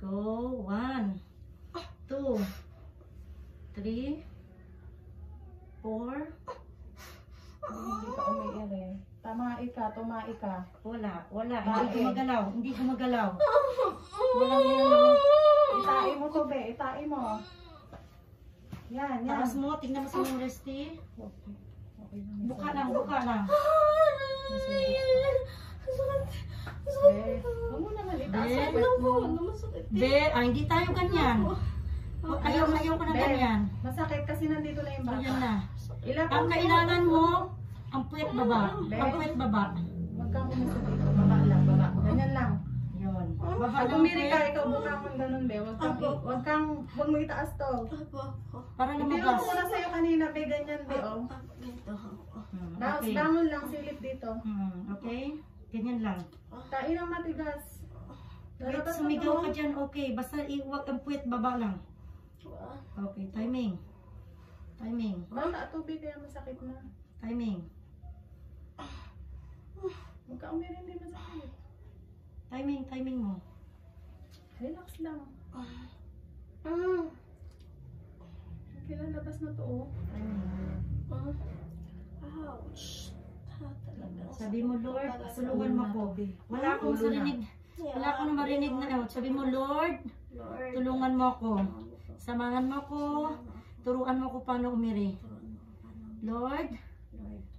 Go. 1, 2, 3, 4. Hindi ka umiire. Tamai ka, tumai ka. Wala. Hindi gumagalaw. Hindi gumagalaw. Walang yan. Itain mo to, be. Itain mo. Yan. Taas mo. Tingnan mo sa mga resti. Okay lang. Buka lang. Be, huwag mo naman itaas ang puwet mo. Be, hindi tayo ganyan. Ayaw ko na ganyan. Masakit kasi nandito na yung bata. Ganyan na. Ilapag Ang kailangan mo, ang puwet baba. Ang puwet baba. Magkakamusta dito. Baba lang, baba. Ganyan lang. Yun. Baba Pag lang umiri ka, puwet. ikaw bumangon ganun, be. Huwag mo itaas to. Para Hindi lumabas. ko na sa'yo kanina, be. Ganyan, be, oh. Okay. Bangon lang, silip dito. Okay? Ganyan lang. Tain ang matigas. Wait, Lalabas mo sumigaw to. ka dyan. Okay. Basta iwag ang puwet baba lang. Okay. Timing. Bata, tubig kaya masakit na. Timing. Huwag ka umiri, hindi masakit. Timing mo. Relax lang. Kailan labas na to, oh. Ouch. Sabi mo, Lord, tulungan mo ko. Wala akong marinig. Wala akong marinig na out. Sabi mo, Lord, tulungan mo ako. Samahan mo ko. Turuan mo ko paano umiri. Lord,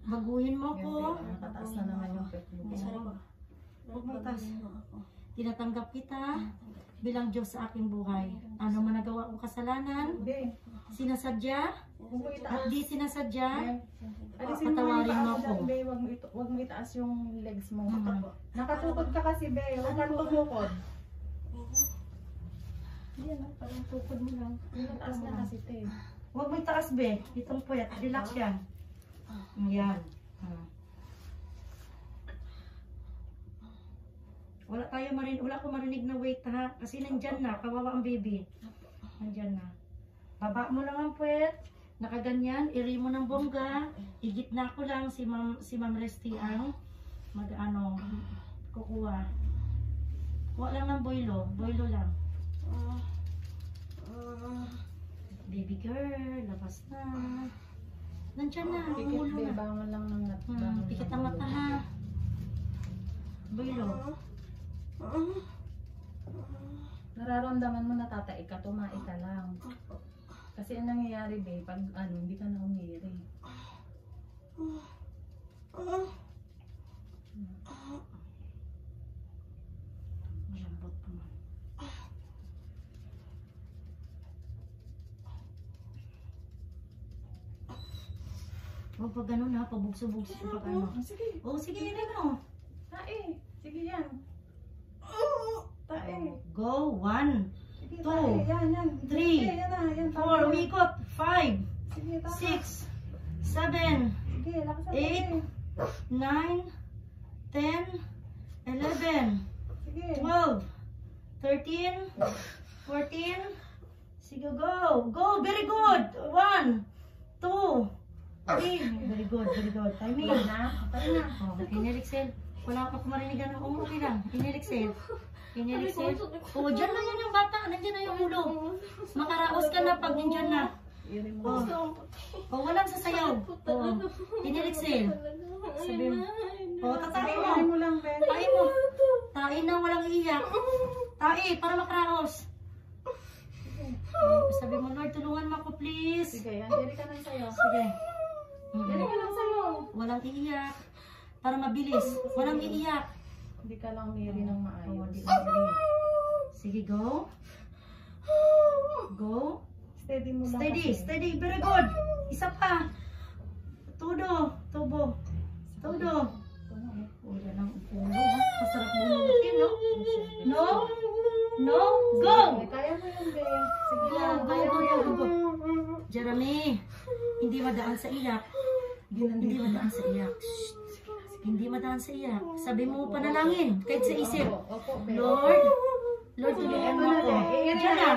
baguhin mo ko. Nakataas na naman yung pet mo. Huwag mo taas. Tinatanggap kita bilang Diyos sa aking buhay. Ano man nagawa kong kasalanan, Be, sinasadya, huwag mo at itaas. di sinasadya, Alisin mo yung patawarin mo paa ako. mo, Be. Huwag mo itaas yung legs mo. Mhm. Nakatukod ka kasi, Be. Huwag kang tumukod. Yan, parang tukod mo lang. Taas na kasi, te. huwag mo itaas, be. Itong puwet. Relax yan. Yan. Wala akong marinig na wait ha. Kasi nandyan na. Kawawa ang baby. Nandyan na. Baba mo lang ang puwet. Nakaganyan. Iri mo ng bongga. Igitna ko lang si Ma'am Resty ang kukuha. Kuha lang ng boilo. Boilo lang. Baby girl, labas na. Nandyan na. Pikit, Ulo Be. na. Bangon lang ng Pikit ang mata ha. Boilo. Nararamdaman mo natatay ka, tumai ka lang. Kasi ang nangyayari, Be, pag hindi ka na umiri. Malambot pa man. Huwag pa ganun ha, pabugso-bugso pa ano. Sige, Oh, sige, yun mo. tae. Sige yan. Tae. Go, 1, Sige, 2, tae. Yan. 3, Sige, yan na. Yan, 4, umikot, 5, Sige, tama. 6, 7, Sige, lakas ang 8, 9, 10, 11, Sige. 12, 13, 14. Sige, go. Go, very good. 1, 2, 3. Very good. Timing. Wala na. Tayo na. Oh, inhale-exhale. Wala pa kumarinig ng okay lang. Inhale-exhale. Oh, dyan na yan yung bata. Nandiyan na yung ulo. Makaraos ka na pag nandiyan na. Iri mo. Oh, walang sasayaw. Oh, inhale-exhale. Sabi mo. Oh, tatain mo. Iri mo lang, Be. Tain mo. Tain na walang iyak. Tain para makaraos. Sabi mo, Lord, tulungan mo ako, please. Sige, yan. Iri ka lang sa'yo. Sige. Iri ka lang sa'yo. Walang iiyak. Para mabilis. Walang iiyak. Hindi ka lang umiri ng Oh, maayos. di madali. Sige, go. Go. Steady mo lang Steady, kasi. steady. Very good. Isa pa. Todo. Tubo. Todo. Oh, yan ang ulo. Masarap mo lutin, no? No? No? Go! Kaya mo yun, Be. Sige Go, lang. go, Kaya mo go, yan. go, go. Jeremy, hindi madaan sa iyak. Hindi madaan sa iyak. Shh. Hindi madaan sa iyak. Sabi mo panalangin, kahit sa isip. Opo, Be. Lord, tulungan mo ako. Diyan na.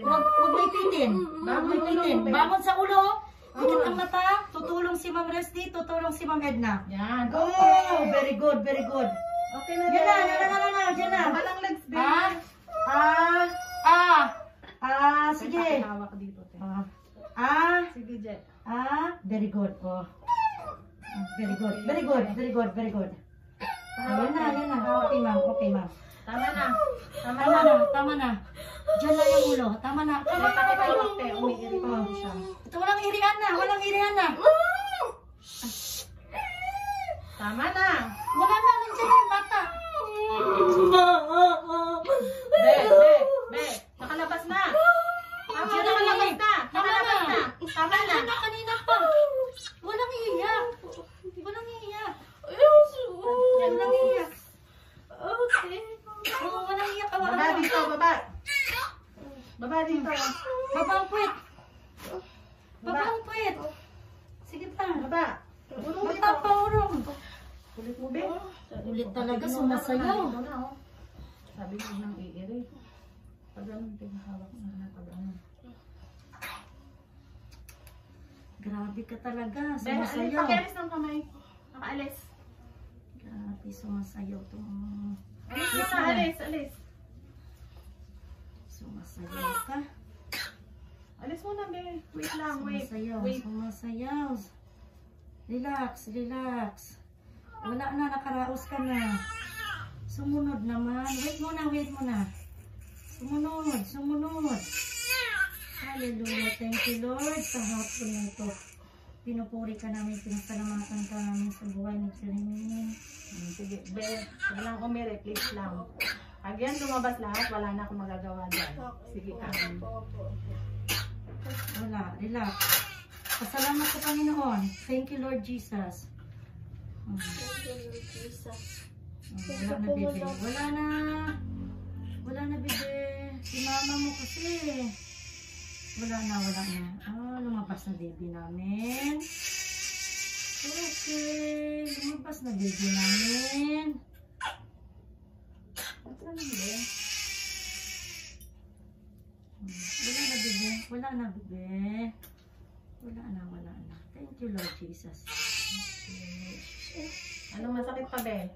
Huwag mo ipitin. Huwag mo ipitin. Bangon sa ulo. Pikit ang mata. Tutulong si Ma'am Resty. Tutulong si Ma'am Edna. Yan. Go! Very good. Okay na, Diyan na. Diyan na. Walang legs, Be. Ah, good, very good, very good. Ayan na. Okay, ma'am. Okay, ma'am. Tama na. Tama na. Diyan lang yung ulo. Tama na. May pakipalwak te, umiirit pa siya. Ito, walang irihan na. Tama na. Wala na, nandiyan yung bata. Be. Nakalabas na. Nakalabas na. Tama na. Kanina pa. Walang iiyak. Okay. Oo, walang iiyak. Baba dito, baba. Baba dito. Babang puwet. Sige pa. Baba. Urong dito. Bata pa, urong. Kulit mo, be. Ulit talaga, sumasayaw. Dito na, oh. Sabi ko nang iiri. Pag ganun, tinahawak na pag ano. Grabe ka talaga, Ben, sumasayaw. pakialis ng kamay. Nakaalis. Grabe, sumasayaw to. Alis. Sumasayaw ka. Alis muna, be. Wait lang, wait. Sumasayaw. Relax. Wala na, nakaraos ka na. Sumunod naman. Wait muna. Sumunod. Hallelujah. Thank you, Lord. Sa hapon na ito. Pinupuri ka namin, pinasalamatan ka namin sa buhay ni Kirimin. Sige, be. Huwag lang umiri, please lang. Pag yan lumabas lahat, wala na akong magagawa dyan. Sige, Wala, relax. Pasalamat sa Panginoon. Thank you, Lord Jesus. Wala na, bebe. Wala na, bebe. Si mama mo kasi. Wala na. Lumabas na baby namin. Okay. Lumabas na baby namin. Wala na, bebe. Wala na. Thank you, Lord Jesus. Anong masakit pa, be?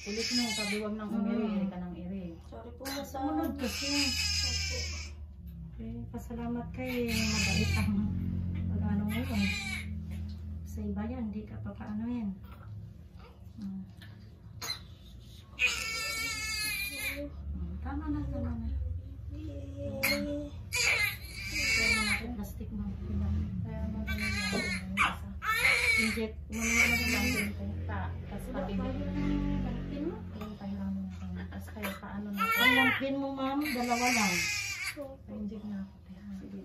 Ulit mo, sabi huwag nang umiri, iri ka nang iri. Sorry po, Sumunod kasi. Okay, pasalamat kay mabait ang pag-ano mo yun. Sa iba yan, hindi ka papaano yan. Tama na. Plastic mo. Kaya magaling lang yung isa. Inject mo Lang din po. Tapos patibig mo. Lampin mo? Yung pahiram mo na. Tapos kaya paano na. Ang lampin mo, ma'am, 2 lang. Pa-inject na ako. Sige.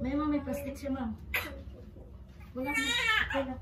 May plastic siya, ma'am. Wala na.